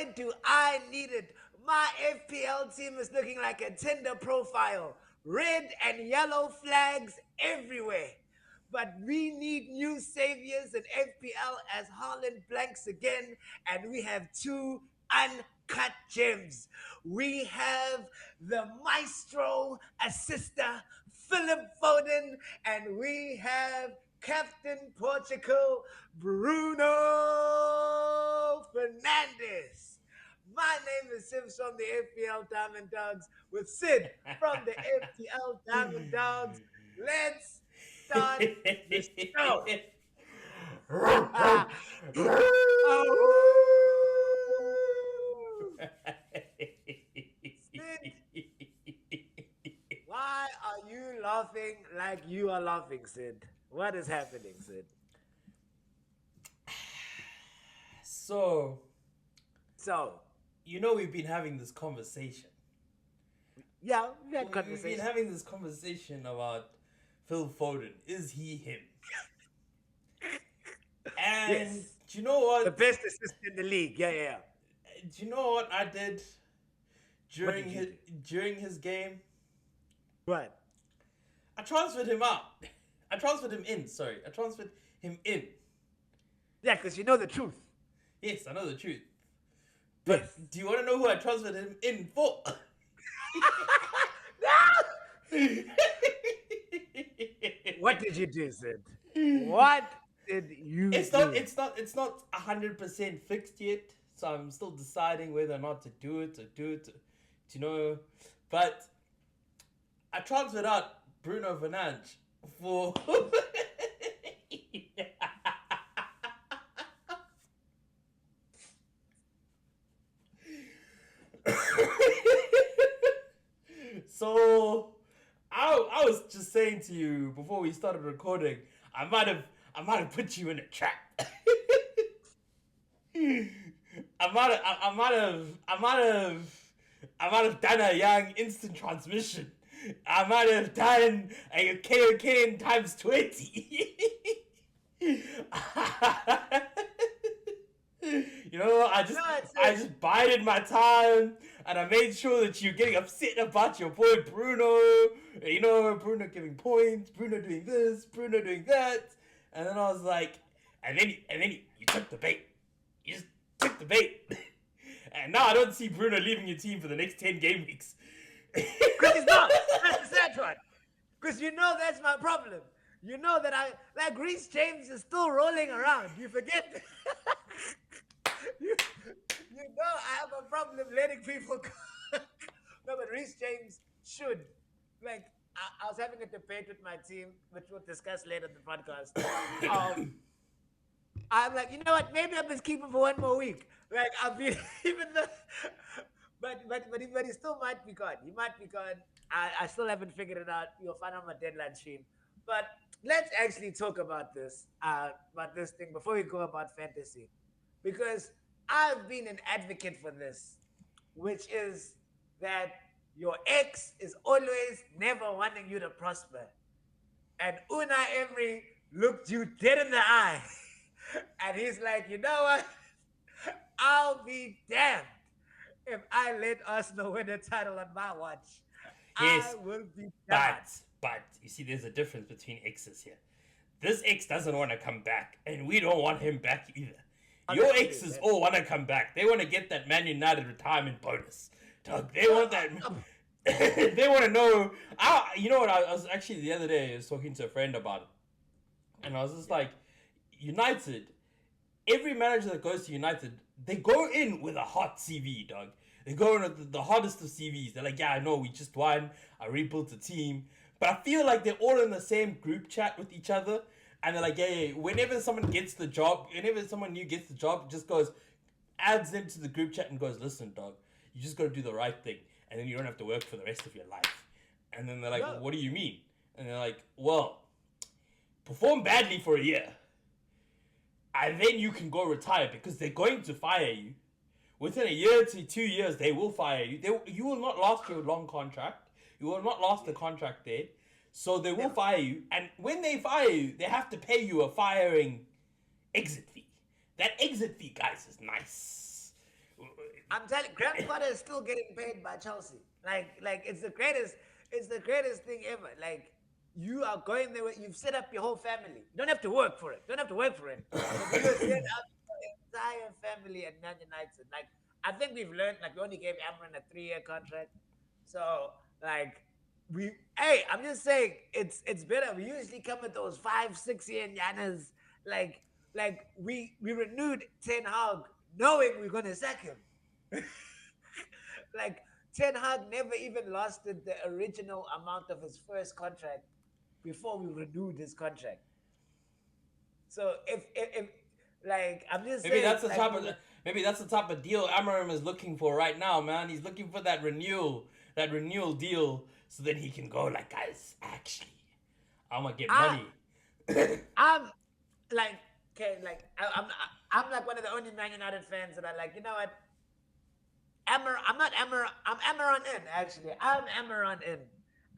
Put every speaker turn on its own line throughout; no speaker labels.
boy, do I need it. My FPL team is looking like a Tinder profile. Red and yellow flags everywhere. But we need new saviors in FPL as Haaland blanks again, and we have two uncut gems. We have the maestro assister, Philip Foden, and we have Captain Portugal, Bruno Fernandez. My name is Sims from the FPL Diamond Dogs with Sid from the FPL Diamond Dogs. Let's start the show. Sid, why are you laughing like you are laughing, Sid? What is happening, Sid?
So,
So,
we've been having this conversation.
yeah, we had
We've
conversation.
been having this conversation about Phil Foden. Is he him? And
Yes.
do you know what?
The best assist in the league. Yeah.
Do you know what I did during
did you
his
do?
during his game?
What?
I transferred him out. I transferred him in. Sorry, I transferred him in.
Yeah, because you know the truth.
Yes, I know the truth. But
Yes.
do you want to know who I transferred him in for?
What did you do, Sid? What did you
It's
do?
not. It's not 100% fixed yet. So I'm still deciding whether or not to do it. But I transferred out Bruno Fernandez for. So I was just saying to you before we started recording, I might have put you in a trap. I might have done a young instant transmission. I might have done a KOK times 20. I just bided my time, and I made sure that you're getting upset about your boy Bruno. Bruno giving points, Bruno doing this, Bruno doing that, and then I was like, and then you took the bait. You just took the bait, and now I don't see Bruno leaving your team for the next 10 game weeks.
Because he's not. That's the sad one. Because you know that's my problem. You know that Reece James is still rolling around. You forget. you know I have a problem letting people go. No, but Reece James should. Like, I was having a debate with my team, which we'll discuss later in the podcast. I'm like, you know what? Maybe I'll just keep him for one more week. Like, I'll be even though, but he still might be gone. He might be gone. I still haven't figured it out. You'll find out on my deadline stream. But let's actually talk about this thing before we go about fantasy, because I've been an advocate for this, which is that your ex is always never wanting you to prosper, and Unai Emery looked you dead in the eye. And he's like, you know what? I'll be damned if I let Arsenal win the title on my watch.
Yes,
I will be damned.
but you see, there's a difference between exes here. This ex doesn't want to come back, and we don't want him back either. Your exes all want to come back. They want to get that Man United retirement bonus. Doug, they want that. They want to know. You know what? I was actually the other day I was talking to a friend about it, and I was just like, United. Every manager that goes to United, they go in with a hot CV, dog. They go in with the hottest of CVs. They're like, yeah, I know, we just won. I rebuilt the team. But I feel like they're all in the same group chat with each other. And they're like, hey, whenever someone gets the job, whenever someone new gets the job, just goes, adds them to the group chat and goes, listen, dog, you just got to do the right thing. And then you don't have to work for the rest of your life. And then they're like, well, what do you mean? And they're like, well, perform badly for a year. And then you can go retire, because they're going to fire you. Within a year to 2 years, they will fire you. You will not last your long contract. You will not last the contract there. So they will fire you. And when they fire you, they have to pay you a firing exit fee. That exit fee, guys, is nice.
I'm telling, Graham Potter is still getting paid by Chelsea. Like it's the greatest thing ever. Like you are going there, you've set up your whole family. You don't have to work for it. Don't have to work for it. But you have set up your entire family at Man United. Like I think we've learned. Like we only gave Amran a 3-year contract, so like hey, I'm just saying it's better. We usually come with those 5-6 year nyanas. Like we renewed Ten Hag knowing we're gonna sack him. Like Ten Hag never even lasted the original amount of his first contract before we renewed his contract. So if like I'm just
Maybe
saying,
that's the
like,
maybe that's the type of deal Amarim is looking for right now, man. He's looking for that renewal deal, so that he can go like, guys, actually, I'm gonna get money.
I'm like okay, like I'm like one of the only Man United fans that are like, you know what? I'm Amaron in actually. I'm Amaron in.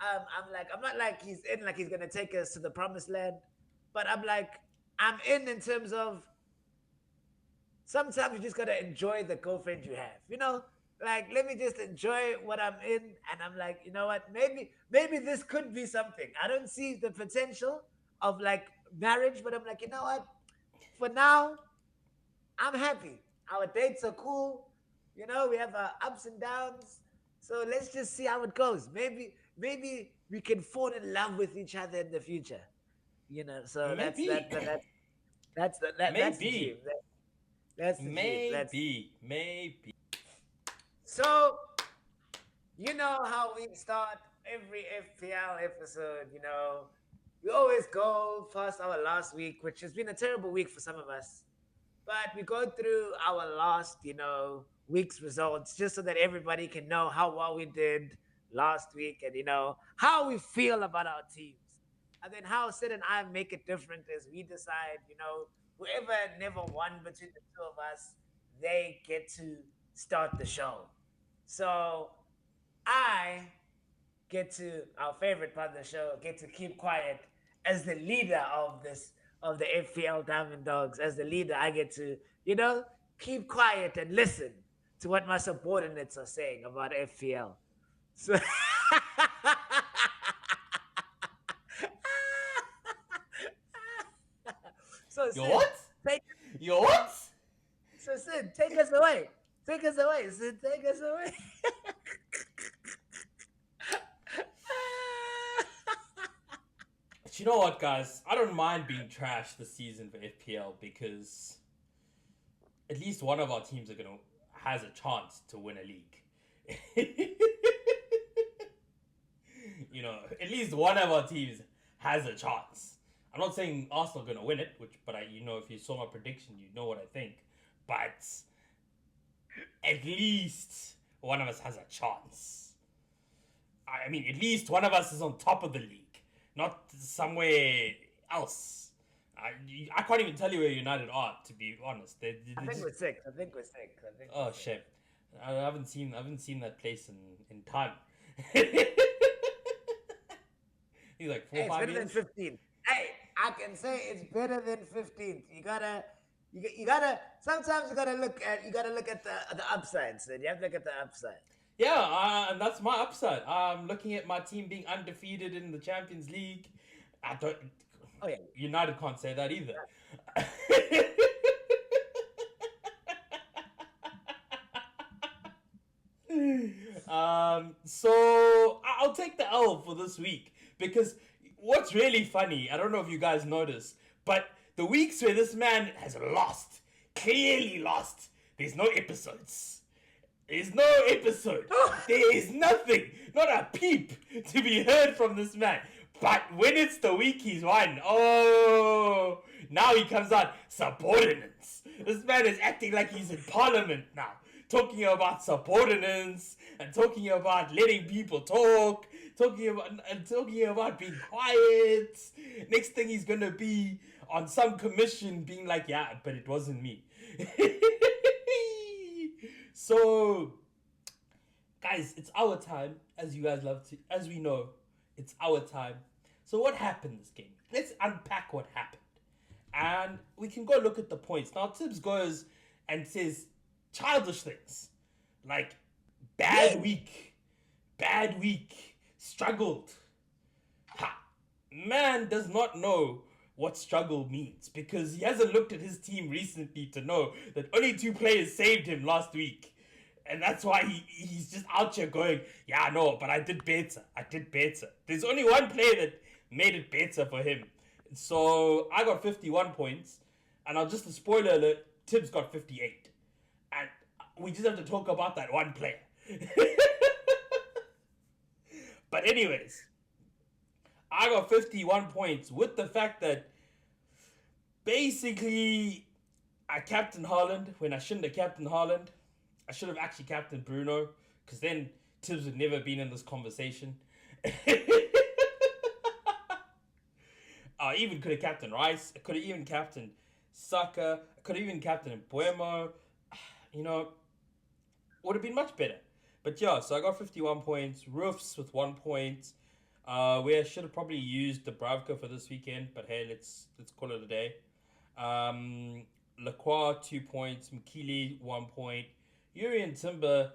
I'm not like he's in like he's gonna take us to the promised land, but I'm like I'm in terms of sometimes you just gotta enjoy the girlfriend you have. You know, like let me just enjoy what I'm in, and I'm like, you know what? Maybe this could be something. I don't see the potential of like marriage, but I'm like, you know what? For now, I'm happy. Our dates are cool. You know, we have our ups and downs. So let's just see how it goes. Maybe we can fall in love with each other in the future. You know, so
Maybe,
that's the dream.
maybe,
That's the dream. That's
maybe.
so you know how we start every FPL episode, you know. We always go past our last week, which has been a terrible week for some of us. But we go through our last, you know, week's results just so that everybody can know how well we did last week and, you know, how we feel about our teams. And then how Sid and I make it different as we decide, you know, whoever never won between the two of us, they get to start the show. So I get to, our favorite part of the show, get to keep quiet as the leader of this of the FPL Diamond Dogs. As the leader, I get to, you know, keep quiet and listen to what my subordinates are saying about FPL. So so
You
Sid,
what?
take
You what?
so Sid, take us away. Take us away, Sid. Take us away.
But you know what, guys? I don't mind being trashed this season for FPL because at least one of our teams has a chance to win a league. You know, at least one of our teams has a chance. I'm not saying Arsenal are gonna win it, but you know, if you saw my prediction, you know what I think. But at least one of us has a chance. I mean, at least one of us is on top of the league, not somewhere else. I can't even tell you where United are, to be honest.
I think we're six. I think we're six.
Oh shit! I haven't seen that place in time. He's like 4
Hey, it's
5
better than
years.
15. Hey, I can say it's better than 15. You gotta. Sometimes you gotta look at the upsides. You have to look at the upside.
Yeah, and that's my upside. I'm looking at my team being undefeated in the Champions League. I don't.
Oh yeah.
United can't say that either. So I'll take the L for this week because what's really funny, I don't know if you guys noticed, but the weeks where this man has lost, clearly lost, there's no episodes. There's no episode. There is nothing, not a peep to be heard from this man. But when it's the week he's won, oh, now he comes out, subordinates. This man is acting like he's in parliament now, talking about subordinates and talking about letting people talk, talking about being quiet. Next thing he's gonna be on some commission being like, yeah, but it wasn't me. So, guys, it's our time, as you guys love to, as we know, it's our time. So what happened this game? Let's unpack what happened. And we can go look at the points. Now, Tibbs goes and says childish things. Like, bad week. Bad week. Struggled. Ha. Man does not know what struggle means because he hasn't looked at his team recently to know that only 2 players saved him last week. And that's why he's just out here going, yeah, no, but I did better. There's only 1 player that made it better for him. So I got 51 points. And I'll just a spoiler alert, Tibs got 58. And we just have to talk about that 1 player. But anyways, I got 51 points with the fact that basically I captained Haaland when I shouldn't have captained Haaland. I should have actually captained Bruno because then Tibbs would never been in this conversation. I even could have captained Rice. I could have even captained Saka. I could have even captained Buemo. You know, would have been much better. But yeah, so I got 51 points. Roofs with 1 point. Where I should have probably used Dubravka for this weekend, but hey, let's call it a day. Lacroix 2 points. Mkili 1 point. Yuri and Timber,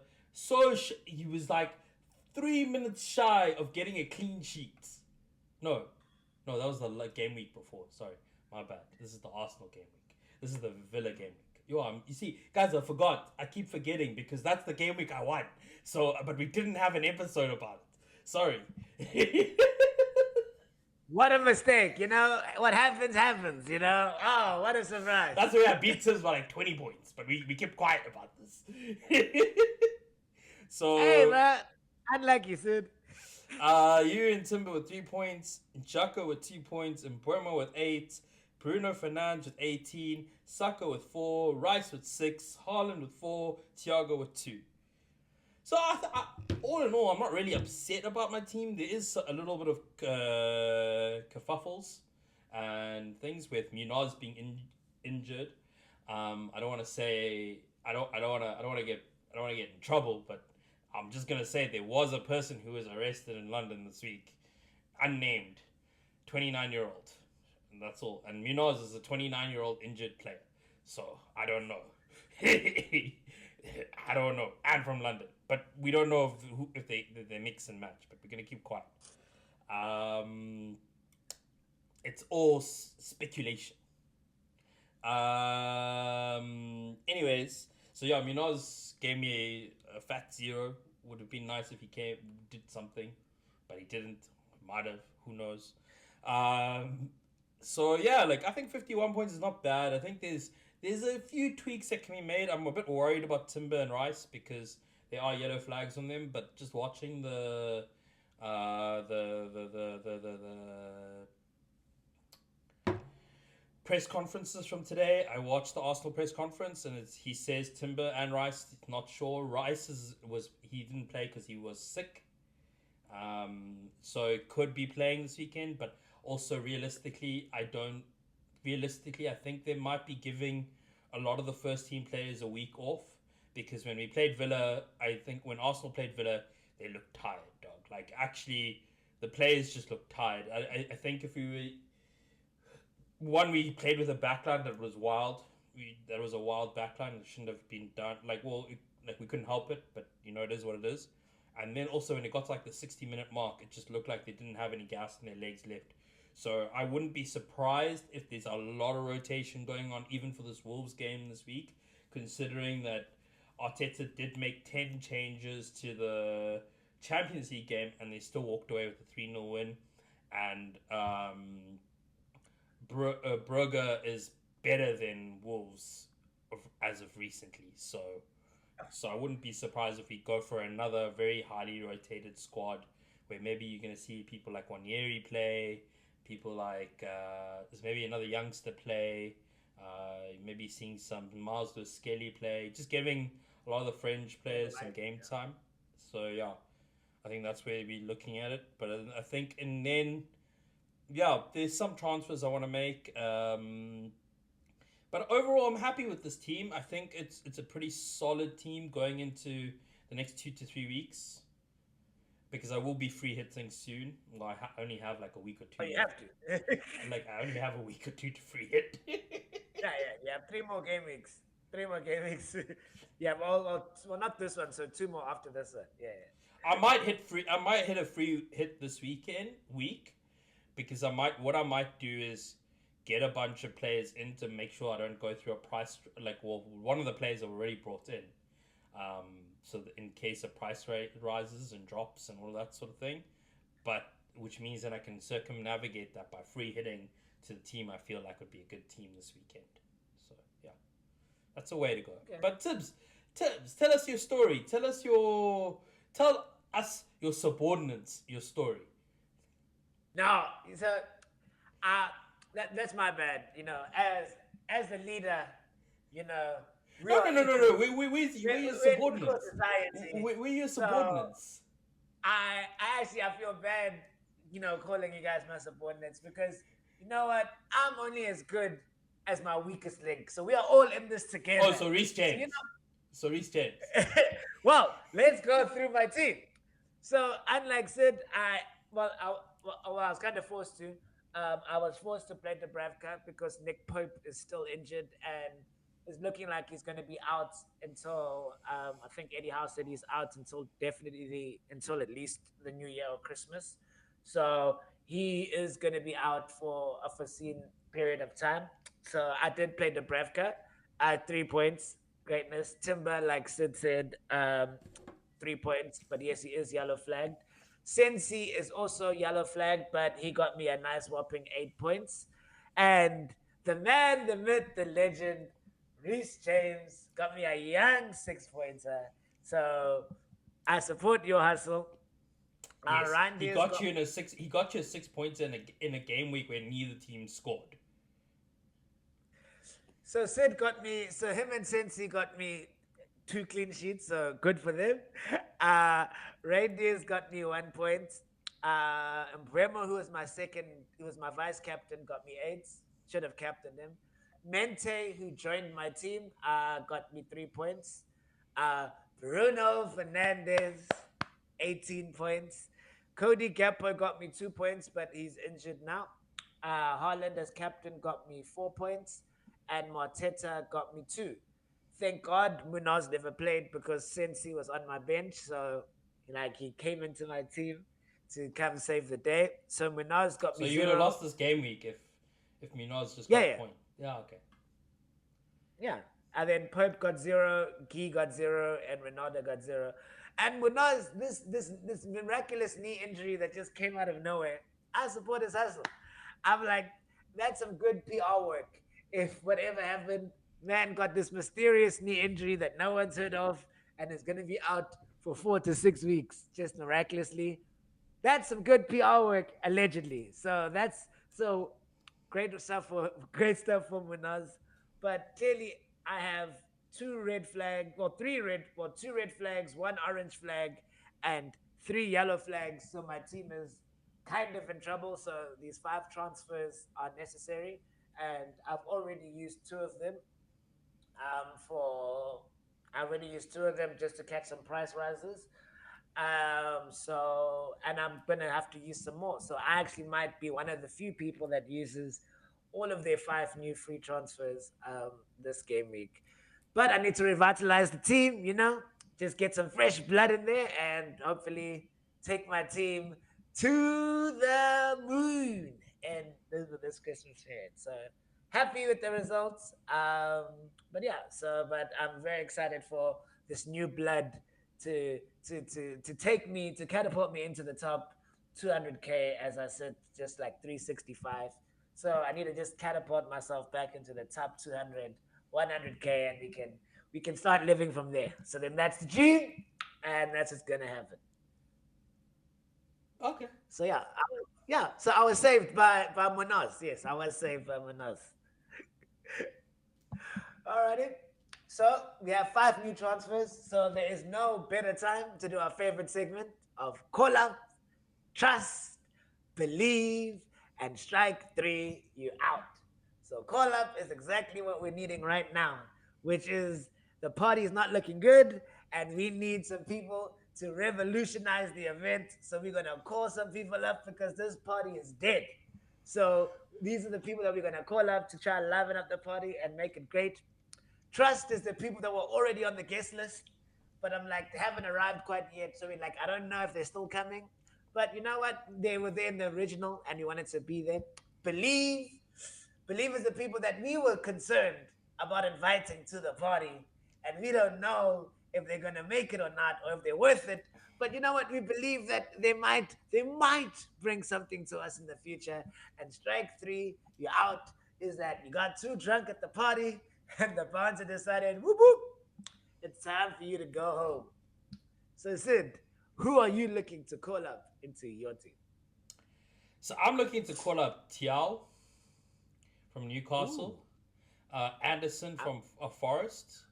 he was like 3 minutes shy of getting a clean sheet. No, that was the game week before. Sorry, my bad. This is the Arsenal game week. This is the Villa game week. You see, guys, I forgot. I keep forgetting because that's the game week I won. So, but we didn't have an episode about it. Sorry.
What a mistake, you know? What happens, you know? Oh, what a surprise.
That's where I beat Tibbs by like 20 points, but we kept quiet about this. So
hey, man. Unlucky, Sid.
You and Timber with 3 points, Xhaka with 2 points, and Buemo with 8, Bruno Fernandez with 18, Saka with 4, Rice with 6, Haaland with 4, Thiago with 2. So, all in all, I'm not really upset about my team. There is a little bit of kerfuffles and things with Munoz being injured. I don't want to say I don't want to get in trouble, but I'm just gonna say there was a person who was arrested in London this week, unnamed, 29-year-old, and that's all. And Munoz is a 29-year-old injured player, so I don't know. I don't know, and from London. But we don't know if they mix and match. But we're gonna keep quiet. It's all speculation. Anyways, so yeah, Munoz gave me a fat 0. Would have been nice if he did something, but he didn't. Might have. Who knows? So yeah, like I think 51 points is not bad. I think there's a few tweaks that can be made. I'm a bit worried about Timber and Rice because there are yellow flags on them, but just watching the press conferences from today, I watched the Arsenal press conference, and he says Timber and Rice not sure. Rice he didn't play because he was sick, so could be playing this weekend. But also realistically, I think they might be giving a lot of the first team players a week off. Because when we played Villa, I think when Arsenal played Villa, they looked tired, dog. Like, actually, the players just looked tired. I think if we played with a backline that was wild. That was a wild backline. It shouldn't have been done. We couldn't help it, but, it is what it is. And then also when it got to, the 60-minute mark, it just looked like they didn't have any gas in their legs left. So I wouldn't be surprised if there's a lot of rotation going on, even for this Wolves game this week, considering that Arteta did make 10 changes to the Champions League game, and they still walked away with a 3-0 win. And Brugge is better than Wolves as of recently. So I wouldn't be surprised if we go for another very highly rotated squad, where maybe you're going to see people like Wanyeri play, people like there's maybe another youngster play, maybe seeing some Miles Skelly play, just giving a lot of the fringe players some game time. So yeah, I think that's where we're looking at it. But I think, and then yeah, there's some transfers I want to make. But overall, I'm happy with this team. I think it's a pretty solid team going into the next 2 to 3 weeks. Because I will be free hitting soon. Well, I only have a week or 2.
Oh, you have to.
I only have a week or 2 to free hit.
Yeah. You have 3 more game weeks. Three more game weeks. Yeah, well, not this one. So two more after this one. Yeah, yeah.
I might hit free. I might hit a free hit this week, because I might do is get a bunch of players in to make sure I don't go through a price like, well, one of the players I've already brought in, so that in case a price rate rises and drops and all that sort of thing, but which means that I can circumnavigate that by free hitting to the team I feel like would be a good team this weekend. So yeah, that's a way to go.
Okay.
But Tibbs, tell us your story. Tell us your subordinates your story.
No, so that's my bad. You know, as the leader, you know,
No. We're your subordinates.
Society.
We're your
So
subordinates.
I feel bad, you know, calling you guys my subordinates because you know what? I'm only as good as my weakest link. So we are all in this together.
Oh, so Reece James. Reece James.
Well, let's go through my team. So unlike Sid, I was kind of forced to. I was forced to play Dubravka because Nick Pope is still injured and is looking like he's going to be out until I think Eddie Howe said he's out until at least the New Year or Christmas. So he is going to be out for a foreseen period of time. So I did play Dubravka. I had 3 points. Greatness. Timber, like Sid said, 3 points. But yes, he is yellow flagged. Sensi is also yellow flagged, but he got me a nice whopping 8 points. And the man, the myth, the legend, Reece James got me a young 6-pointer. So I support your hustle.
Yes, he got you a 6 points in a game week where neither team scored.
So him and Sensi got me 2 clean sheets, so good for them. Reindeer's got me 1 point. Bremo, who was my vice captain, got me 8. Should have captained him. Mente, who joined my team, got me 3 points. Bruno Fernandez, 18 points. Cody Gappo got me 2 points, but he's injured now. Haaland as captain got me 4 points. And Marteta got me 2. Thank God Munoz never played because Sensi was on my bench. So, he came into my team to come save the day. So Munoz got me 0.
So you would have lost this game week if Munoz just got a point. Yeah, okay.
Yeah. And then Pope got 0, Guy got 0, and Ronaldo got 0. And Munoz, this miraculous knee injury that just came out of nowhere, I support his hustle. I'm like, that's some good PR work. If whatever happened, man got this mysterious knee injury that no one's heard of and is going to be out for 4 to 6 weeks, just miraculously. That's some good PR work, allegedly. So that's great stuff for Munoz. But clearly, I have 2 red flags, 2 red flags, 1 orange flag, and 3 yellow flags. So my team is kind of in trouble. So these 5 transfers are necessary. And I've already used 2 of them just to catch some price rises. And I'm gonna have to use some more. So I actually might be one of the few people that uses all of their 5 new free transfers this game week. But I need to revitalize the team, just get some fresh blood in there and hopefully take my team to the moon. And this Christmas period. So happy with the results. But I'm very excited for this new blood to catapult me into the top 200K, as I said, just like 365. So I need to just catapult myself back into the top 200, 100K, and we can start living from there. So then that's the dream, and that's what's gonna happen.
Okay.
So so I was saved by Munoz. Yes, I was saved by Munoz. Alrighty. So we have 5 new transfers. So there is no better time to do our favorite segment of call up, trust, believe, and strike 3, you out. So call up is exactly what we're needing right now, which is the party is not looking good, and we need some people to revolutionize the event. So we're going to call some people up because this party is dead. So these are the people that we're going to call up to try to liven up the party and make it great. Trust is the people that were already on the guest list, but I'm like, they haven't arrived quite yet. So we're like, I don't know if they're still coming. But you know what? They were there in the original and you wanted to be there. Believe. Believe is the people that we were concerned about inviting to the party. And we don't know if they're gonna make it or not, or if they're worth it. But you know what? We believe that they might bring something to us in the future. And strike three, you're out, is that you got too drunk at the party and the bouncer decided, whoop whoop, it's time for you to go home. So Sid, who are you looking to call up into your team?
So I'm looking to call up Tiao from
Ooh.
Newcastle, Anderson from Forest,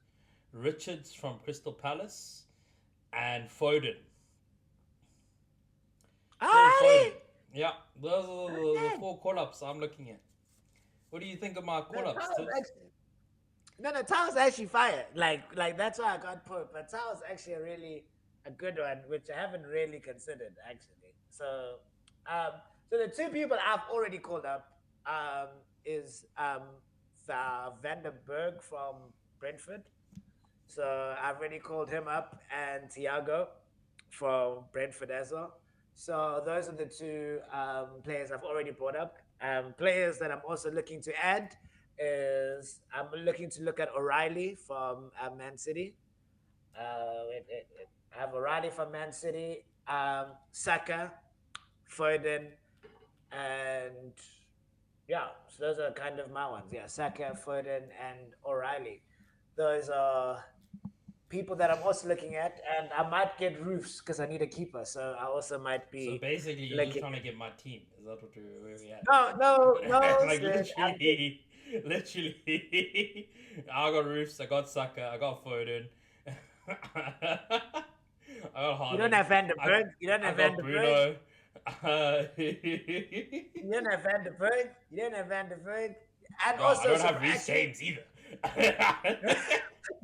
Richards from Crystal Palace, and Foden. Phil Foden.
Alrighty.
Yeah, those are the
Okay.
four call ups I'm looking at. What do you think of my
No,
call ups,
Tao's
Tips?
actually no, Tao's actually fire. Like that's why I got put. But Tao's actually a good one, which I haven't really considered actually. Um, so the two people I've already called up um is Vandenberg from Brentford. So I've already called him up, and Thiago from Brentford as well. So those are the two players I've already brought up. Players that I'm also looking to add is I'm looking to look at O'Reilly from Man City. I have O'Reilly from Man City, Saka, Foden, and yeah, so those are kind of my ones. Yeah, Saka, Foden, and O'Reilly. Those are people that I'm also looking at, and I might get Roofs because I need a keeper. So I also might
So
be
basically, you're just
looking.
trying to get my team. Is that where we at?
No, no, no,
Like
Sid.
literally. I got Roofs, I got Saka, I got Foden, I got
You don't
Haaland,
have Van der
I,
Berg. You don't
I
have Van
got
der Berg.
Bruno.
You don't have Van der Berg. You don't have Van der Berg. And
No, I
also,
don't have Reece
actually,
James either. I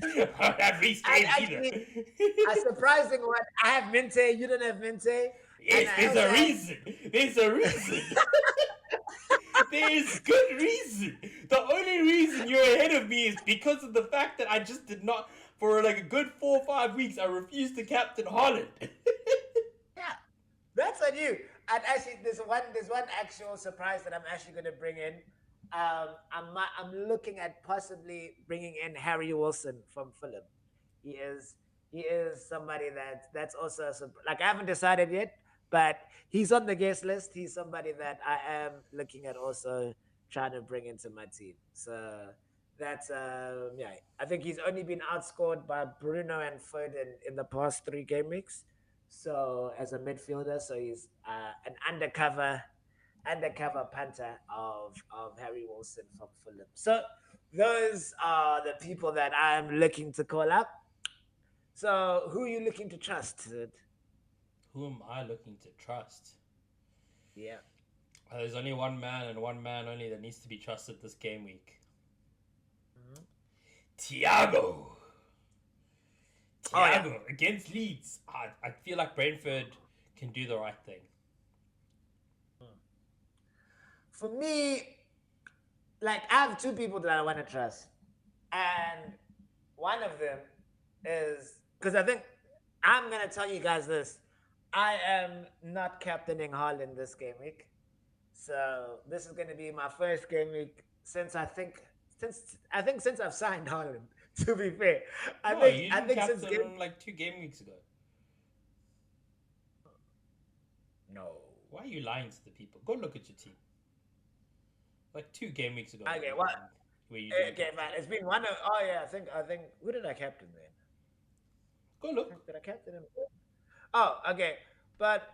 don't have Reece
and
James either.
actually, a surprising one. I have Minte. You don't have Minte. And
Yes,
I
there's
also
a
have.
reason. There's a reason. There's good reason. The only reason you're ahead of me is because of the fact that I just did not, for like a good 4 or 5 weeks, I refused to captain Holland.
Yeah, that's on you. And actually, there's one actual surprise that I'm actually going to bring in. I'm looking at possibly bringing in Harry Wilson from Fulham. He is he is somebody that's also like I haven't decided yet, but he's on the guest list. He's somebody that I am looking at also trying to bring into my team. So that's yeah. I think he's only been outscored by Bruno and Foden in the past 3 game weeks. So as a midfielder, so he's an undercover punter of Harry Wilson from Fulham. So those are the people that I'm looking to call up. So who are you looking to trust? Sid?
Who am I looking to trust?
Yeah.
There's only one man and one man only that needs to be trusted this game week.
Mhm.
Thiago.
Oh yeah.
Thiago against Leeds. I feel like Brentford can do the right thing.
For me, like I have 2 people that I want to trust, and one of them is because I think I'm gonna tell you guys this. I am not captaining Haaland this game week, so this is gonna be my first game week since I've signed Haaland. To be fair, I
No,
think
you
I
didn't
think since
captain
game
him like 2 game weeks ago.
no.
Why are you lying to the people? Go look at your team. Like 2 game weeks ago.
Okay, what?
Where you didn't
Okay,
captain.
man. It's been one of. Oh yeah, I think. Who did I captain then?
Go look.
Did I captain him? Oh, okay. But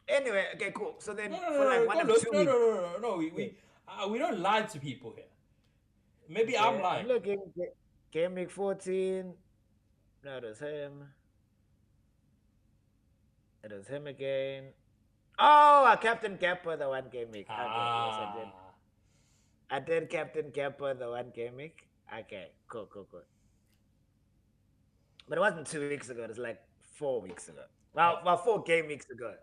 anyway, okay, cool. So then
No, no,
for
no,
like
no.
one
Go
of
look.
2
No,
weeks.
no, no, no, no. We don't lie to people here. Maybe I'm
Okay,
lying.
I'm looking. Game week 14. No, it was him. It was him again. Oh, I captain Kepa the 1 game week. Okay, yes, I did.
Ah.
I did captain Kepa the 1 game week. Okay, cool. But it wasn't 2 weeks ago. It was like 4 weeks ago. Well, 4 game weeks ago.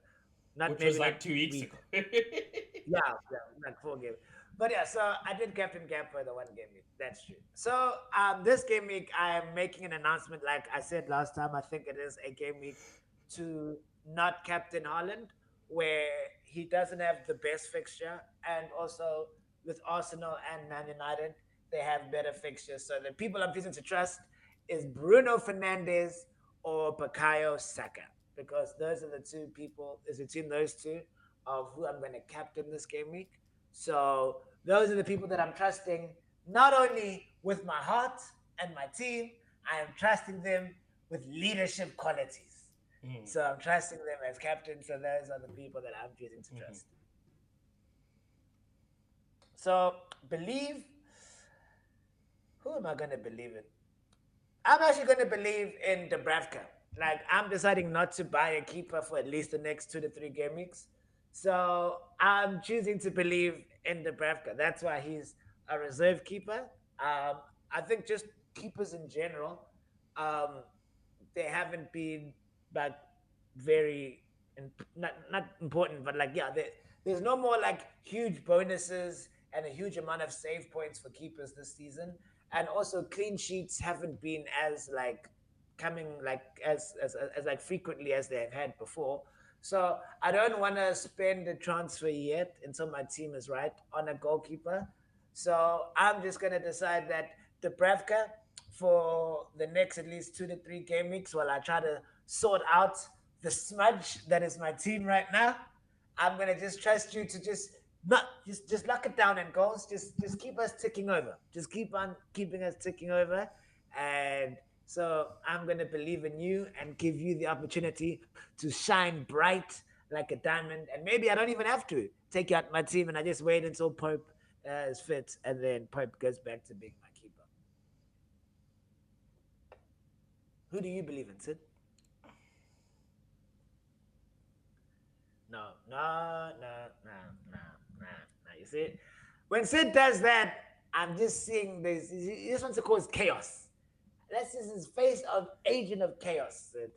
Not
Which
maybe
was like
not
2 weeks
week.
ago.
Yeah, like 4 games. But yeah, so I did captain Gap for the one game week. That's true. So this game week, I am making an announcement. Like I said last time, I think it is a game week to not captain Haaland, where he doesn't have the best fixture, and also with Arsenal and Man United, they have better fixtures. So the people I'm choosing to trust is Bruno Fernandez or Bukayo Saka, because those are the two people. Is between those two of who I'm going to captain this game week. So those are the people that I'm trusting, not only with my heart and my team, I am trusting them with leadership qualities.
Mm.
So I'm trusting them as captain. So those are the people that I'm choosing to trust. So believe. Who am I going to believe in? I'm actually going to believe in Dubravka. Like, I'm deciding not to buy a keeper for at least the next 2 to 3 game weeks. So I'm choosing to believe in Dubravka. That's why he's a reserve keeper. I think just keepers in general, um, they haven't been like very not important, but like yeah, there's no more like huge bonuses and a huge amount of save points for keepers this season, and also clean sheets haven't been as like coming like as like frequently as they have had before. So I don't want to spend a transfer yet until my team is right on a goalkeeper. So I'm just gonna decide that Dubravka for the next at least 2 to 3 game weeks while I try to sort out the smudge that is my team right now. I'm gonna just trust you to just not just lock it down in goals. Just keep us ticking over. Just keep on keeping us ticking over. And so I'm gonna believe in you and give you the opportunity to shine bright like a diamond. And maybe I don't even have to take out my team and I just wait until Pope is fit and then Pope goes back to being my keeper. Who do you believe in, Sid? No, no, no, no, no, no, no. You see, when Sid does that, I'm just seeing this. He just wants to cause chaos. That's just his face of agent of chaos, Sid.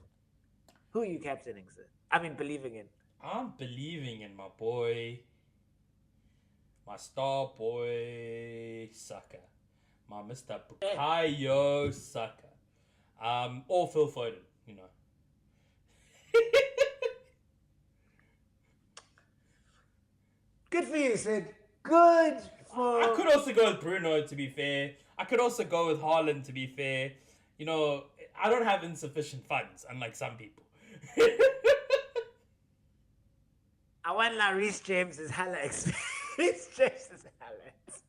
Who are you captaining, Sid? I mean, believing in.
I'm believing in my boy, my star boy Saka, my Mr. Bukayo Saka, or Phil Foden, you know.
Good for you, Sid. Good for.
I could also go with Bruno, to be fair. I could also go with Haaland, to be fair. You know, I don't have insufficient funds, unlike some people.
I want like Reece James's highlights. Reece James's highlights.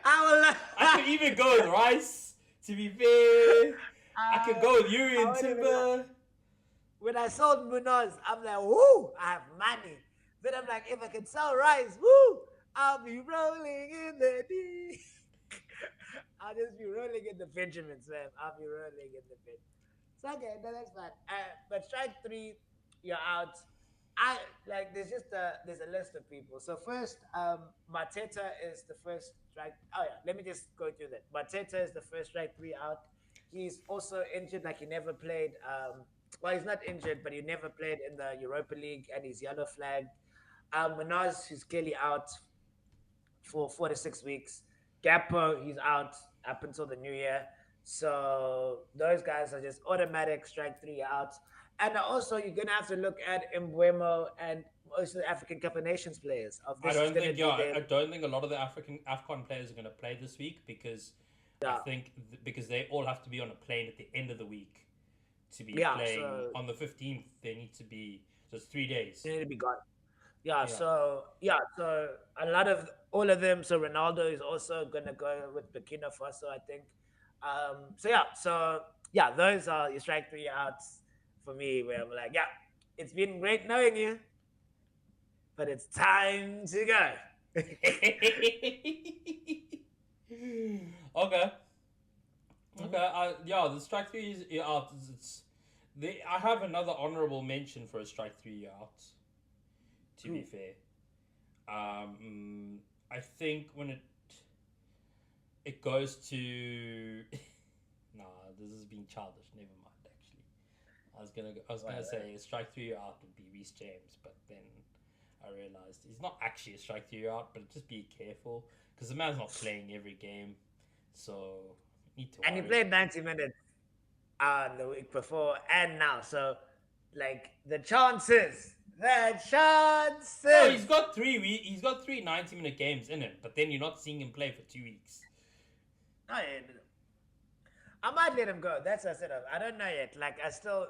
I will.
I could even go with Rice, to be fair. I could go with Yuri and Timber.
When I sold Munoz, I'm like, woo, I have money. Then I'm like, if I can sell Rice, woo, I'll be rolling in the deep. I'll just be rolling in the Benjamins, man. I'll be rolling in the Benjamins. So okay, no, that's fine. But strike three, you're out. I like there's a list of people. So first, Mateta is the first strike. Oh yeah, let me just go through that. Mateta is the first strike three out. He's also injured, like he never played. Well, he's not injured, but he never played in the Europa League, and he's yellow flagged. Manaz, who's clearly out for 4 to 6 weeks. Gappo, he's out up until the new year. So those guys are just automatic strike three out. And also, you're gonna have to look at Mbuemo and most of the African Cup of Nations players. Of this
I don't think a lot of the AFCON players are going to play this week because I think because they all have to be on a plane at the end of the week to be playing on the 15th. They need to be just 3 days.
They need to be gone. So a lot of all of them. So Ronaldo is also gonna go with Burkina Faso, I think. Those are your strike three outs for me. Where I'm like, yeah, it's been great knowing you, but it's time to go.
Okay. The strike three is out. I have another honorable mention for a strike three out. To be fair, I think when it goes to this is being childish. Never mind. Actually, I was gonna say strike three out would be Reece James, but then I realized he's not actually a strike you out, but just be careful because the man's not playing every game, so you need to
And he
worry.
played 90 minutes the week before and now. So, like, the chances.
No, he's got three 90-minute games in him, but then you're not seeing him play for 2 weeks.
Oh, yeah. I might let him go. That's what I said. I don't know yet. Like,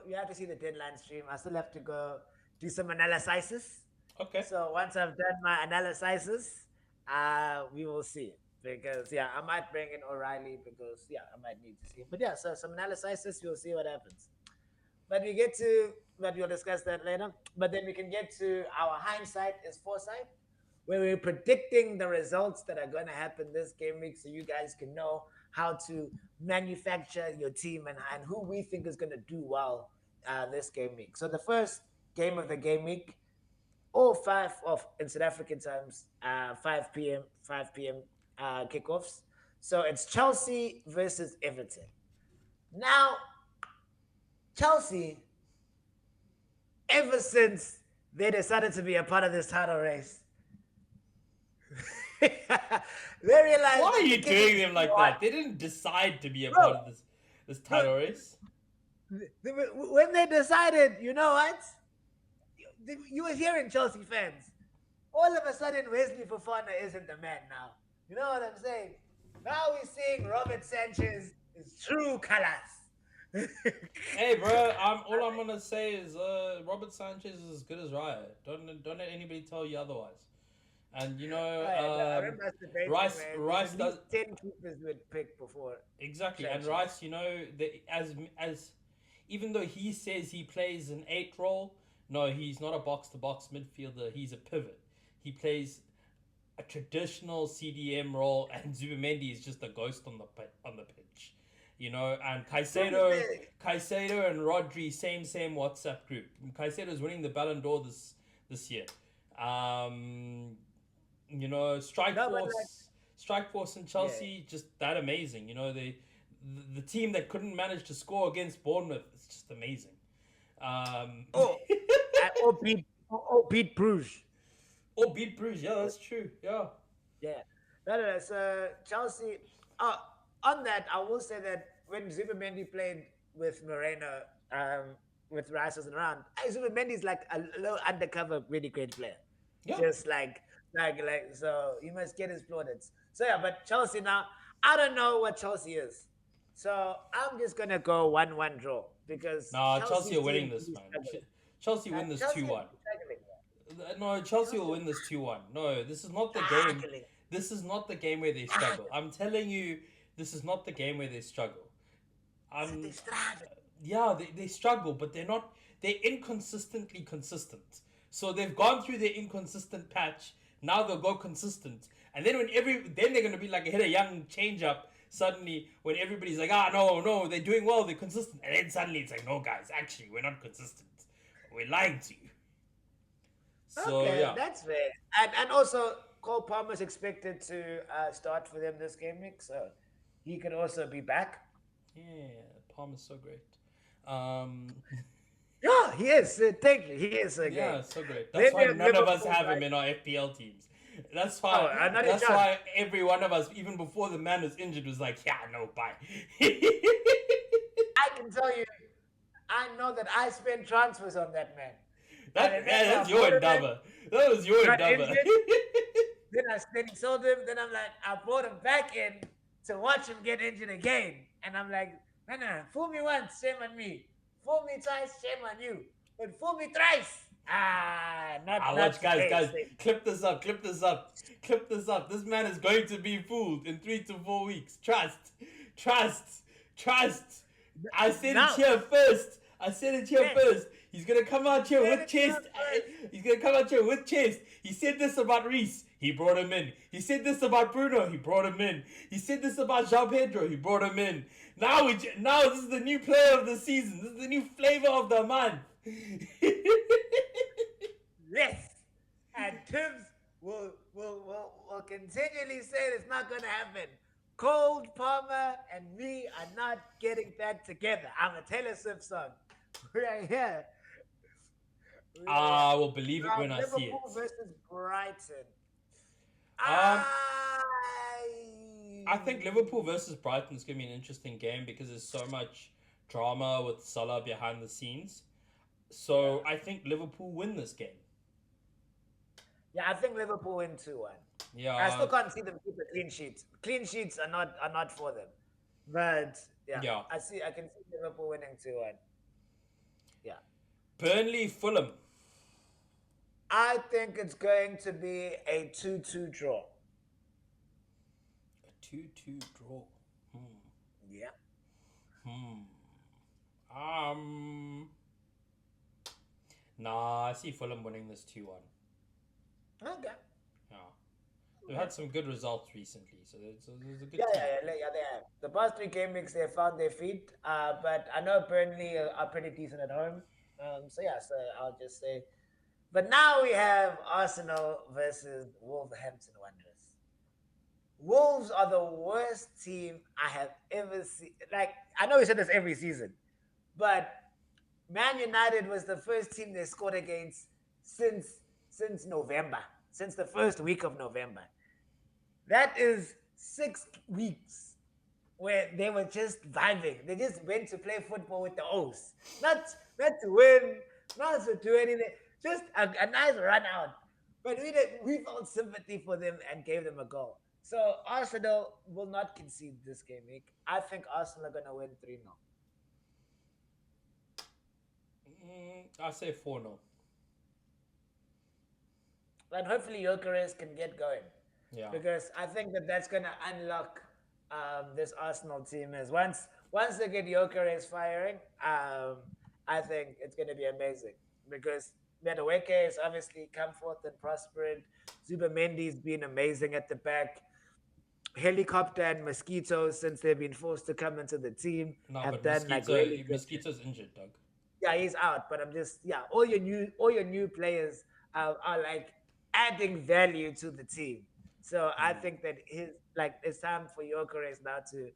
you have to see the deadline stream. I still have to go do some analysis.
Okay.
So once I've done my analysis, we will see. Because, yeah, I might bring in O'Reilly because, yeah, I might need to see him. But, yeah, so some analysis, we'll see what happens. But we'll discuss that later. But then we can get to our hindsight is foresight, where we're predicting the results that are going to happen this game week so you guys can know how to manufacture your team and who we think is going to do well this game week. So the first game of the game week, all five of in South African times, 5 p.m. Kickoffs. So it's Chelsea versus Everton. Now, Chelsea, ever since they decided to be a part of this title race, they realized.
Why are you doing them like that? They didn't decide to be a part of this title race.
When they decided, you know what? You were hearing Chelsea fans. All of a sudden, Wesley Fofana isn't the man now. You know what I'm saying? Now we're seeing Robert Sanchez is true colors.
Hey, bro, all I'm gonna say is Robert Sanchez is as good as Raya. Don't let anybody tell you otherwise. And you know,
I remember us debating,
Rice does
10 keepers would pick before.
Exactly, and Rice, you know, as even though he says he plays an 8 role, no, he's not a box to box midfielder. He's a pivot. He plays a traditional CDM role, and Zubimendi is just a ghost on the pitch. You know, and Caicedo and Rodri, same WhatsApp group. Caicedo is winning the Ballon d'Or this year. You know, Strike Force in Chelsea, just that amazing. You know, the team that couldn't manage to score against Bournemouth, it's just amazing.
Or beat Bruges.
Or beat Bruges, yeah, that's true. Yeah.
Yeah. No. So Chelsea. On that, I will say that when Zubimendi played with Moreno, with Rice wasn't around, Zubimendi is like a low undercover, really great player.
Yeah.
Just like so you must get his plaudits. So yeah, but Chelsea now, I don't know what Chelsea is. So I'm just gonna go 1-1 draw because
Chelsea are winning this, man. Chelsea win this 2-1. No, Chelsea will win this 2-1. No, this is not the game. This is not the game where they struggle. I'm telling you, this is not the game where they struggle. They struggle, but they're inconsistently consistent. So they've gone through their inconsistent patch. Now they'll go consistent. And then then they're gonna be like hit a young change up suddenly when everybody's like, no, they're doing well, they're consistent. And then suddenly it's like, no guys, actually we're not consistent. We're lying to you. So
okay,
yeah.
That's fair. And also Cole Palmer's expected to start for them this game week, so he could also be back.
Yeah, Palmer's so great.
Yeah, he is. Thank you. He is so great.
Yeah, so great. That's why none of us have him in our FPL teams. That's why. That's why every one of us, even before the man was injured, was like, "Yeah, no, bye."
I can tell you, I know that I spent transfers on that man.
That's your endeavor. That was your endeavor.
Then I sold him. Then I'm like, I brought him back in to watch him get injured again, and I'm like, nah, fool me once, shame on me. Fool me twice, shame on you. But fool me thrice.
Watch, guys, clip this up. This man is going to be fooled in 3 to 4 weeks. Trust. I said it here first. He's gonna come out here with chest. He said this about Reece. He brought him in. He said this about Bruno. He brought him in. He said this about João Pedro. He brought him in. Now this is the new player of the season. This is the new flavor of the month.
Yes, and Tibs will continually say it's not going to happen. Cold Palmer and me are not getting that together. I'm a Taylor Swift song. Right here. Yeah.
I will believe it when I see it.
Liverpool versus Brighton.
Um,
I
I think Liverpool versus Brighton is going to be an interesting game because there's so much drama with Salah behind the scenes.
yeah.
So I think Liverpool win this game.
Yeah, I think Liverpool win 2-1. I
Yeah,
still can't see them keep a clean sheet. Clean sheets are not for them. But yeah,
yeah.
I can see Liverpool winning 2-1. Yeah.
Burnley, Fulham.
I think it's going to be a 2-2 draw.
A 2-2 draw. Hmm.
Yeah.
Hmm. Um. Nah, I see Fulham winning this 2-1.
Okay.
Yeah. They've had some good results recently, so there's a good
Yeah,
team.
they have. The past three game weeks, they found their feet. But I know Burnley are pretty decent at home. So I'll just say. But now we have Arsenal versus Wolverhampton Wanderers. Wolves are the worst team I have ever seen. Like, I know we said this every season, but Man United was the first team they scored against since since November, since the first week of November. That is 6 weeks where they were just vibing. They just went to play football with the O's. Not to win, not to do anything. Just a nice run out. But we felt sympathy for them and gave them a goal. So Arsenal will not concede this game week. I think Arsenal are gonna win 3-0.
I say 4-0.
And hopefully Gyökeres can get going.
Yeah.
Because I think that's going to unlock this Arsenal team. Is once they get Gyökeres firing, I think it's going to be amazing because Madueke has obviously come forth and prospered. Zubamendi's been amazing at the back. Helicopter and Mosquito, since they've been forced to come into the team,
No,
have
but
done like really good.
Mosquito's injured, Doug.
Yeah, he's out. But I'm just all your new players are like adding value to the team. So I think that it's time for Gyökeres now to.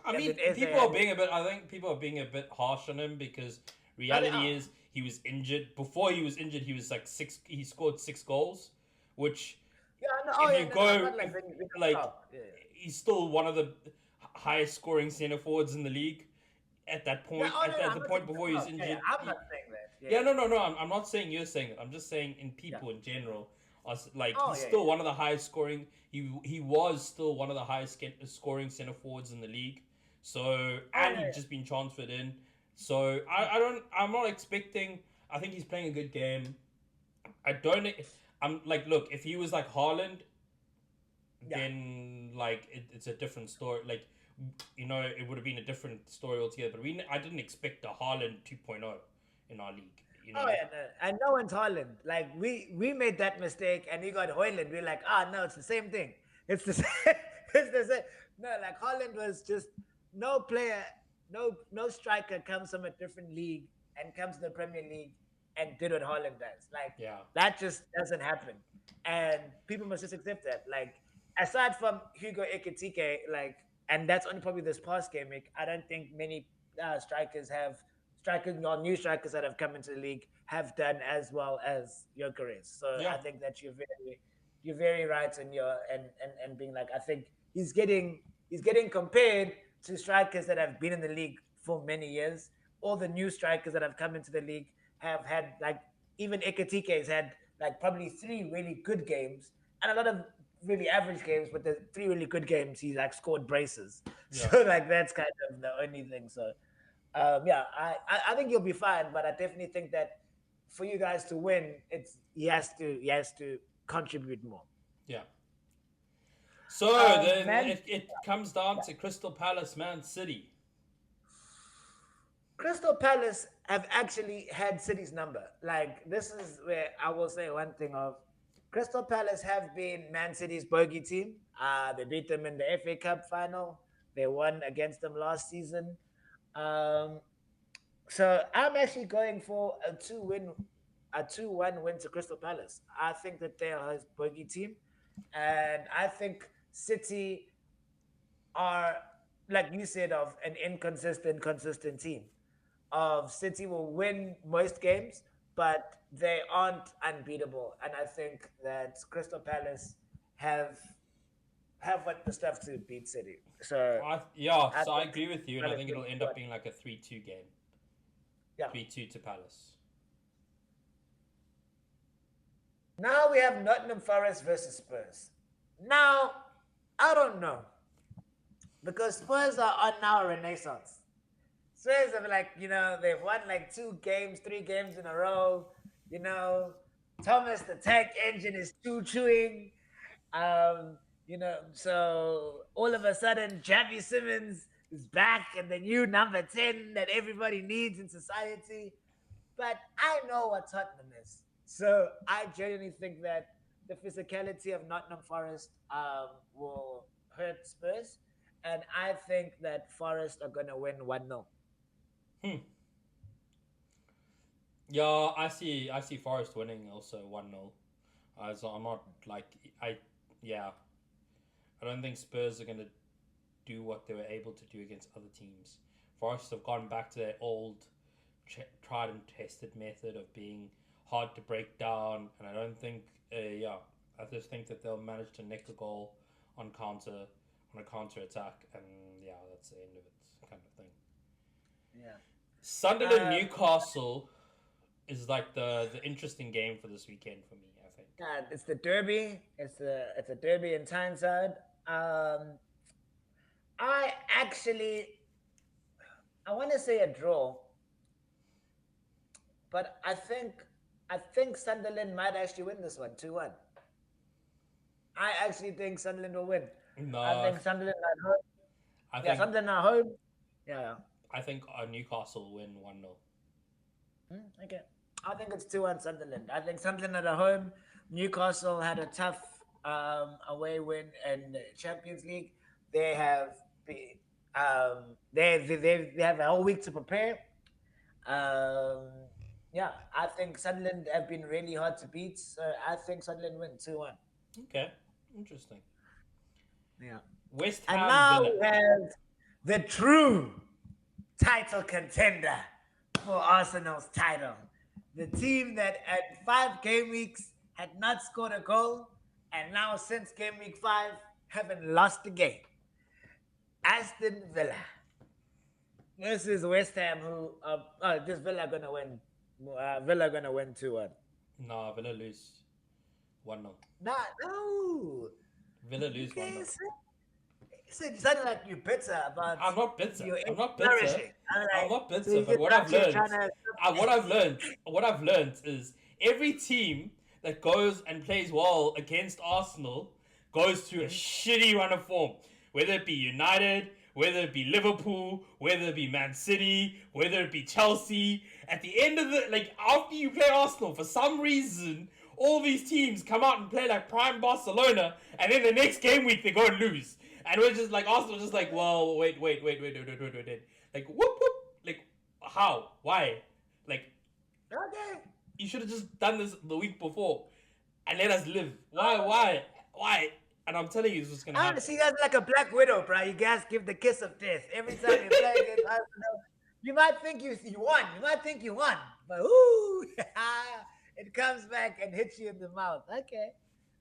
I
I
mean,
mean, Eze
people are
had
being a bit. I think people are being a bit harsh on him because
Oh, they
reality
are.
is he was injured. Before he was injured, he was like six. He scored 6 goals, which
Yeah, no,
if you
no,
go,
not like
if,
when you
like
top. Yeah.
he's still one of the highest scoring center forwards in the league. At that
Yeah,
point,
oh, no,
at
I'm
the
not
point
saying
before he was
top.
injured,
I'm not saying that.
yeah, no. I'm not saying you're saying it. I'm just saying in
Yeah.
people in general. Like
Oh,
he's
yeah,
still one of the highest scoring. He was still one of the highest scoring center forwards in the league. So
Oh,
and
yeah,
he's just been transferred in. So I'm not expecting. I think he's playing a good game. I don't. I'm like, look, if he was like Haaland,
yeah.
then like it's a different story. Like, it would have been a different story altogether. But I didn't expect a Haaland 2.0 in our league. You know.
Oh yeah, no. And no one's Holland. Like we made that mistake, and we got Hoyland. We're like, no, it's the same thing. It's the same. It's the same. No, like Holland was just no player, no striker comes from a different league and comes to the Premier League and did what Holland does. Like
Yeah.
that just doesn't happen, and people must just accept that. Like aside from Hugo Ekitike, like, and that's only probably this past game week. I don't think many strikers or new strikers that have come into the league have done as well as Gyökeres. So
Yeah.
I think that you're very right in your and being like I think he's getting compared to strikers that have been in the league for many years. All the new strikers that have come into the league have had like even Ekatike has had like probably 3 really good games and a lot of really average games, but the 3 really good games he like scored braces.
Yeah.
So like that's kind of the only thing. So I think you'll be fine, but I definitely think that for you guys to win, he has to contribute more.
Yeah. So then it comes down to Crystal Palace, Man City.
Crystal Palace have actually had City's number. Like this is where I will say one thing of Crystal Palace have been Man City's bogey team. They beat them in the FA Cup final. They won against them last season. Um, so I'm actually going for a 2-1 win to Crystal Palace. I think that they are his bogey team, and I think City are like you said of an inconsistent, consistent team. Of City will win most games, but they aren't unbeatable, and I think that Crystal Palace have what the stuff to beat City. So I
So I
think
agree with you, and I
Palace
think
will
it'll end
do
up
it.
being like a 3-2 game.
Yeah.
3-2 to Palace.
Now we have Nottingham Forest versus Spurs. Now, I don't know because Spurs are on now a renaissance. Spurs have they've won like 2 games, 3 games in a row. You know, Thomas the tank engine is chewing. So all of a sudden, Javi Simmons is back and the new number 10 that everybody needs in society. But I know what Tottenham is. So I genuinely think that the physicality of Nottingham Forest will hurt Spurs. And I think that Forest are going to win 1-0.
Hmm. Yeah, I see Forest winning also 1-0. So I'm not like yeah. I don't think Spurs are gonna do what they were able to do against other teams. Forest have gone back to their old tried and tested method of being hard to break down, and I don't think I just think that they'll manage to nick a goal on a counter attack, and yeah, that's the end of it, kind of thing.
Yeah.
Sunderland Newcastle is like the interesting game for this weekend for me, I think.
It's the derby. It's a derby in Tyneside. I actually I want to say a draw, but I think Sunderland might actually win this one 2-1. I actually think Sunderland will win. I
No,
think Sunderland at home.
I
Yeah,
think
Sunderland at home. Yeah.
I think Newcastle will win 1-0.
Okay. I think it's 2-1 Sunderland. I think Sunderland at home. Newcastle had a tough away win in the Champions League. They have been, they have a whole week to prepare. Um, yeah, I think Sunderland have been really hard to beat. So I think Sunderland win 2-1.
Okay, interesting.
Yeah.
West
And
Ham
now
Villa.
we have the true title contender for Arsenal's title. The team that at 5 game weeks had not scored a goal, and now since game week 5 haven't lost a game. Aston Villa versus West Ham, who this Villa gonna win. Villa gonna win 2-1.
No, Villa lose 1-0.
No.
Villa lose 1-0.
Okay, so you sound like you're bitter about.
I'm not bitter.
your
I'm not
flourishing.
bitter.
I'm
I'm not
so
bitter.
you
But
just
what I've
actually
learned,
trying to-
what I've learned is every team that goes and plays well against Arsenal goes through a shitty run of form. Whether it be United, whether it be Liverpool, whether it be Man City, whether it be Chelsea. At the end of after you play Arsenal, for some reason, all these teams come out and play like prime Barcelona, and then the next game week they go and lose. And we're just like, Arsenal just like, well, wait. Like, whoop. Like, how? Why? Like,
Okay.
you should have just done this the week before and let us live. Why? And I'm telling you, this was gonna happen.
See, that's like a Black Widow, bro. You guys give the kiss of death every time you play against Arsenal. You might think you won. You might think you won, but ooh, it comes back and hits you in the mouth. Okay,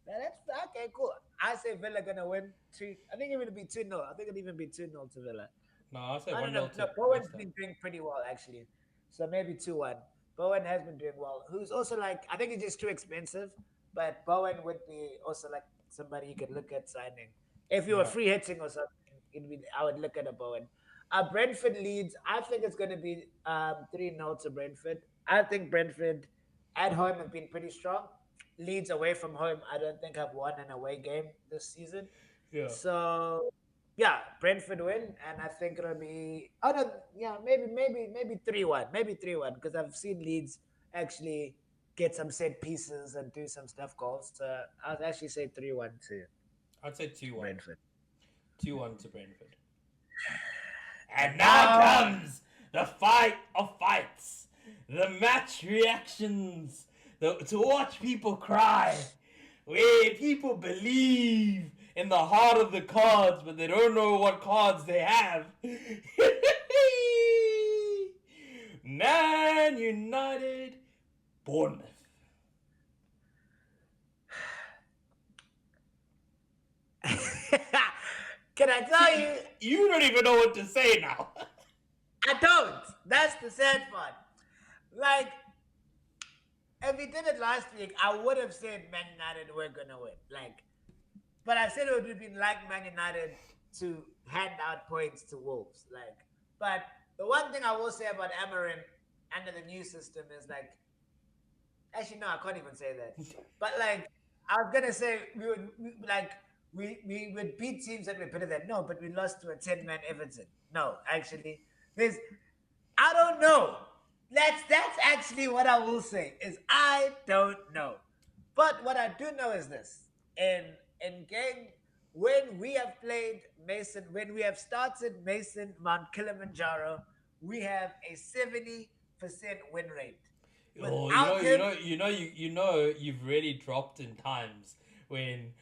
that's okay. Cool. I say Villa gonna win 2. I think it will be 2-0. I think it'll even be 2-0 to Villa.
No, I'll say
I
1-0
don't know.
to
No, Bowen's
West Ham.
been doing pretty well actually, so maybe 2-1. Bowen has been doing well. Who's also like, I think he's just too expensive, but Bowen would be also like somebody you could look at signing. If you were free hitting or something, I would look at a Bowen. Brentford Leeds, I think it's going to be 3-0 to Brentford. I think Brentford at home have been pretty strong. Leeds away from home, I don't think have won an away game this season.
Yeah.
So yeah, Brentford win, and I think it'll be maybe 3-1, maybe 3-1, because I've seen Leeds actually get some set pieces and do some stuff goals. So I'd actually say 3-1 to
I'd say 2-1.
Brentford.
2-1 to Brentford. And now comes the fight of fights, the match reactions, to watch people cry, where people believe in the heart of the cards, but they don't know what cards they have. Man United, Bournemouth.
can I tell you?
You don't even know what to say now.
I don't. That's the sad part. Like, if we did it last week, I would have said Man United were gonna win. Like, but I said it would have been like Man United to hand out points to Wolves. Like, but the one thing I will say about Amarin under the new system is like, actually no, I can't even say that. But like, I was gonna say we would beat teams that were better than no, but we lost to a 10-man Everton. No, actually, I don't know. That's actually what I will say is I don't know. But what I do know is this: in game when we have played Mason, when we have started Mason Mount Kilimanjaro, we have a 70% win rate.
Oh, you've really dropped in times when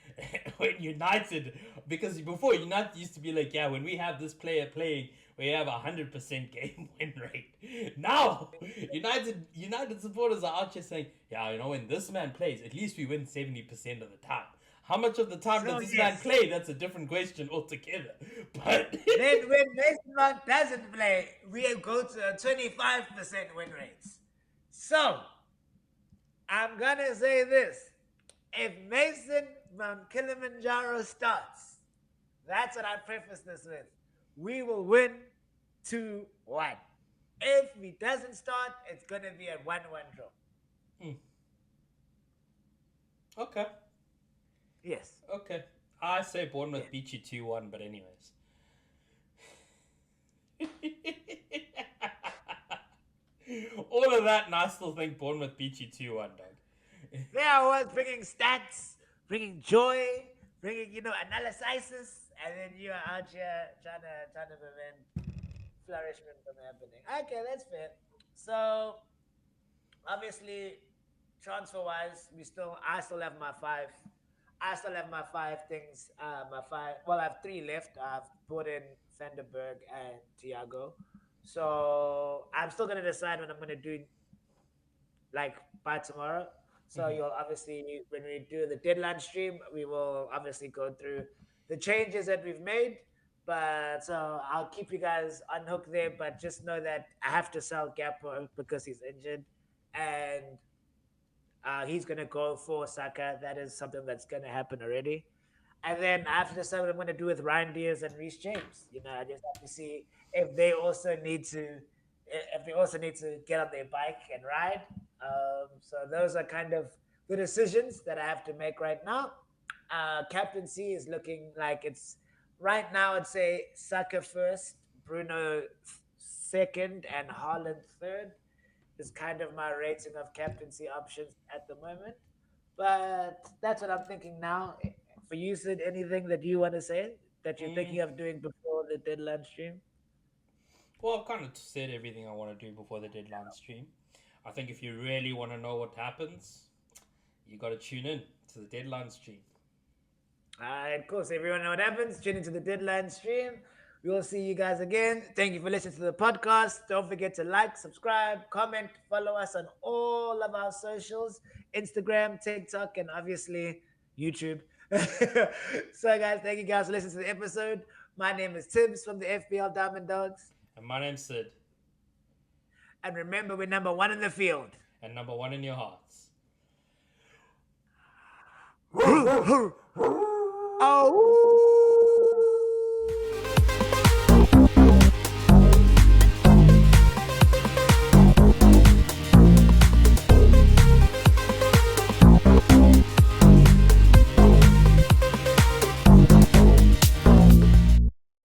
United, because before United used to be like, yeah, when we have this player playing, we have 100% game win rate. Now United supporters are out here saying, yeah, when this man plays, at least we win 70% of the time. How much of the time does this man play? That's a different question altogether. But
then when Mason Mount doesn't play, we go to a 25% win rates. So I'm gonna say this: if Mason Mount Kilimanjaro starts, that's what I preface this with. We will win 2-1. If he doesn't start, it's gonna be a 1-1 draw.
Okay.
Yes.
Okay. I say Bournemouth beat you 2-1, but anyways. All of that, and I still think Bournemouth beat you 2-1, dog.
There I was bringing stats, bringing joy, bringing, analysis, and then you are out here trying to prevent flourishment from happening. Okay, that's fair. So, obviously, transfer-wise, I still have my five. I still have my five things. Well, I have three left. I've put in Vandenberg and Thiago. So I'm still gonna decide what I'm gonna do, like by tomorrow. So you'll obviously, when we do the deadline stream, we will obviously go through the changes that we've made. But so I'll keep you guys unhooked there. But just know that I have to sell Gapo because he's injured, and he's going to go for Saka. That is something that's going to happen already. And then I have to decide what I'm going to do with Ryan Diaz and Reece James. I just have to see if they also need to get on their bike and ride. So those are kind of the decisions that I have to make right now. Captaincy is looking like it's right now. I'd say Saka first, Bruno second, and Haaland third. Is kind of my rating of captaincy options at the moment. But that's what I'm thinking now. For you, Sid, anything that you want to say that you're thinking of doing before the deadline stream?
Well, I've kind of said everything I want to do before the deadline stream. I think if you really want to know what happens, you got to tune in to the deadline stream.
Of course, everyone know what happens. Tune into the deadline stream. We will see you guys again. Thank you for listening to the podcast. Don't forget to like, subscribe, comment, follow us on all of our socials, Instagram, TikTok, and obviously YouTube. So guys, thank you guys for listening to the episode. My name is Tibs from the FBL Diamond Dogs.
And my name's Sid.
And remember, we're number 1 in the field.
And number 1 in your hearts.
Oh.